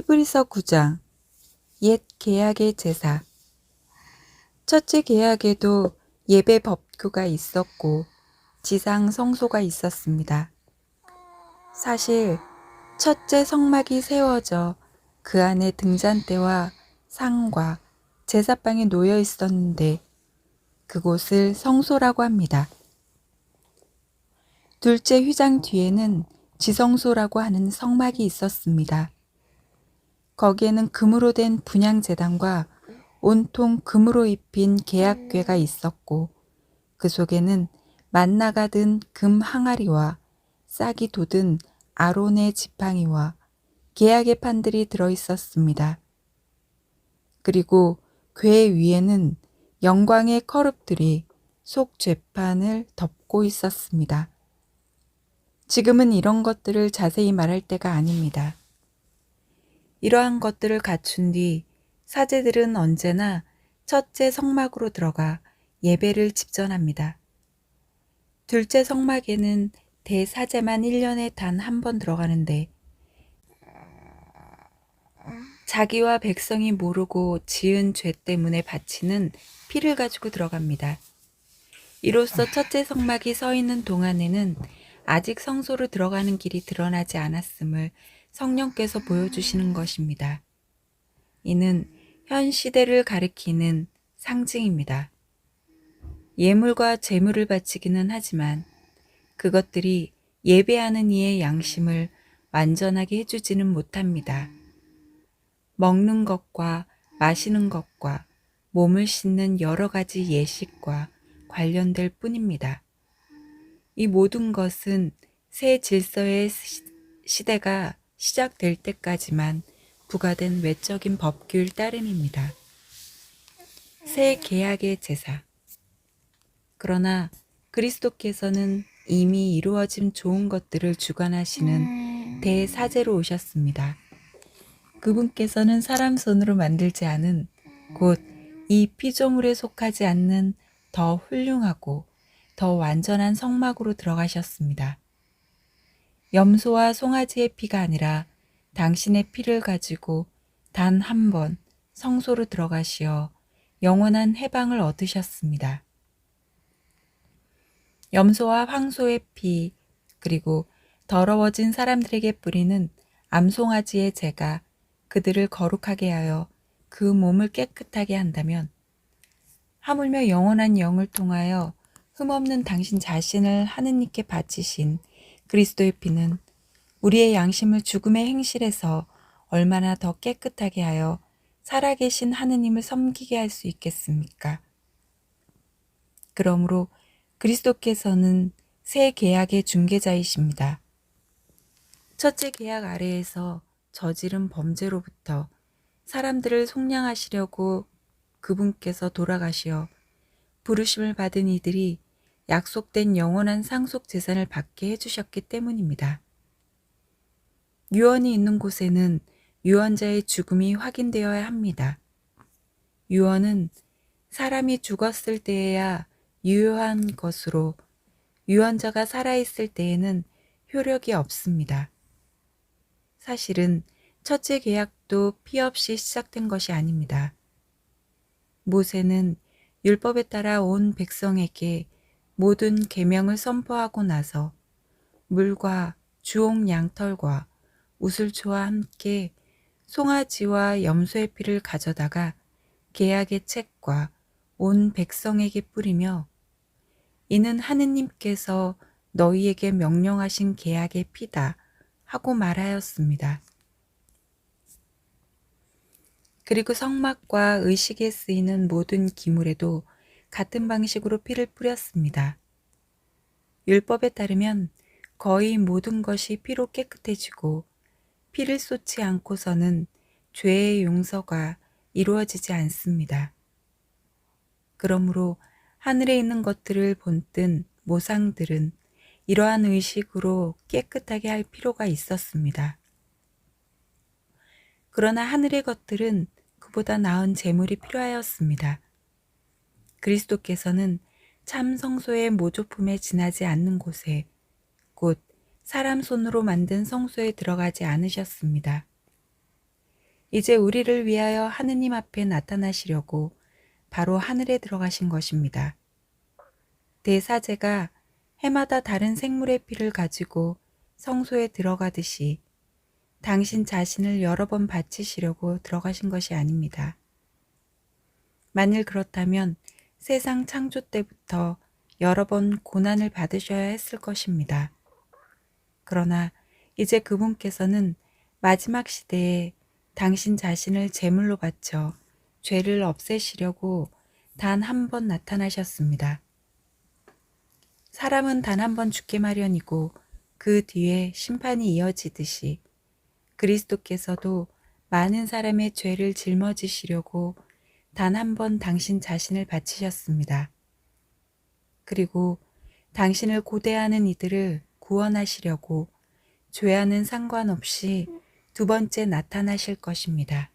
히브리서 9장 옛 계약의 제사. 첫째 계약에도 예배 법규가 있었고 지상 성소가 있었습니다. 사실 첫째 성막이 세워져 그 안에 등잔대와 상과 제사방이 놓여 있었는데 그곳을 성소라고 합니다. 둘째 휘장 뒤에는 지성소라고 하는 성막이 있었습니다. 거기에는 금으로 된 분향제단과 온통 금으로 입힌 계약궤가 있었고 그 속에는 만나가 든 금 항아리와 싹이 돋은 아론의 지팡이와 계약의 판들이 들어있었습니다. 그리고 궤 위에는 영광의 커룹들이 속 죄판을 덮고 있었습니다. 지금은 이런 것들을 자세히 말할 때가 아닙니다. 이러한 것들을 갖춘 뒤 사제들은 언제나 첫째 성막으로 들어가 예배를 집전합니다. 둘째 성막에는 대사제만 1년에 단 한 번 들어가는데 자기와 백성이 모르고 지은 죄 때문에 바치는 피를 가지고 들어갑니다. 이로써 첫째 성막이 서 있는 동안에는 아직 성소로 들어가는 길이 드러나지 않았음을 성령께서 보여주시는 것입니다. 이는 현 시대를 가리키는 상징입니다. 예물과 제물을 바치기는 하지만 그것들이 예배하는 이의 양심을 완전하게 해주지는 못합니다. 먹는 것과 마시는 것과 몸을 씻는 여러 가지 예식과 관련될 뿐입니다. 이 모든 것은 새 질서의 시대가 시작될 때까지만 부과된 외적인 법규일 따름입니다. 새 계약의 제사. 그러나 그리스도께서는 이미 이루어진 좋은 것들을 주관하시는 대사제로 오셨습니다. 그분께서는 사람 손으로 만들지 않은 곧 이 피조물에 속하지 않는 더 훌륭하고 더 완전한 성막으로 들어가셨습니다. 염소와 송아지의 피가 아니라 당신의 피를 가지고 단 한 번 성소로 들어가시어 영원한 해방을 얻으셨습니다. 염소와 황소의 피 그리고 더러워진 사람들에게 뿌리는 암송아지의 재가 그들을 거룩하게 하여 그 몸을 깨끗하게 한다면 하물며 영원한 영을 통하여 흠없는 당신 자신을 하느님께 바치신 그리스도의 피는 우리의 양심을 죽음의 행실에서 얼마나 더 깨끗하게 하여 살아계신 하느님을 섬기게 할 수 있겠습니까? 그러므로 그리스도께서는 새 계약의 중개자이십니다. 첫째 계약 아래에서 저지른 범죄로부터 사람들을 속량하시려고 그분께서 돌아가시어 부르심을 받은 이들이 약속된 영원한 상속 재산을 받게 해주셨기 때문입니다. 유언이 있는 곳에는 유언자의 죽음이 확인되어야 합니다. 유언은 사람이 죽었을 때에야 유효한 것으로 유언자가 살아있을 때에는 효력이 없습니다. 사실은 첫째 계약도 피 없이 시작된 것이 아닙니다. 모세는 율법에 따라 온 백성에게 모든 계명을 선포하고 나서 물과 주옥 양털과 우슬초와 함께 송아지와 염소의 피를 가져다가 계약의 책과 온 백성에게 뿌리며 이는 하느님께서 너희에게 명령하신 계약의 피다 하고 말하였습니다. 그리고 성막과 의식에 쓰이는 모든 기물에도 같은 방식으로 피를 뿌렸습니다. 율법에 따르면 거의 모든 것이 피로 깨끗해지고 피를 쏟지 않고서는 죄의 용서가 이루어지지 않습니다. 그러므로 하늘에 있는 것들을 본뜬 모상들은 이러한 의식으로 깨끗하게 할 필요가 있었습니다. 그러나 하늘의 것들은 그보다 나은 제물이 필요하였습니다. 그리스도께서는 참 성소의 모조품에 지나지 않는 곳에 곧 사람 손으로 만든 성소에 들어가지 않으셨습니다. 이제 우리를 위하여 하느님 앞에 나타나시려고 바로 하늘에 들어가신 것입니다. 대사제가 해마다 다른 생물의 피를 가지고 성소에 들어가듯이 당신 자신을 여러 번 바치시려고 들어가신 것이 아닙니다. 만일 그렇다면 세상 창조 때부터 여러 번 고난을 받으셔야 했을 것입니다. 그러나 이제 그분께서는 마지막 시대에 당신 자신을 제물로 바쳐 죄를 없애시려고 단 한 번 나타나셨습니다. 사람은 단 한 번 죽게 마련이고 그 뒤에 심판이 이어지듯이 그리스도께서도 많은 사람의 죄를 짊어지시려고 단 한 번 당신 자신을 바치셨습니다. 그리고 당신을 고대하는 이들을 구원하시려고 죄와는 상관없이 두 번째 나타나실 것입니다.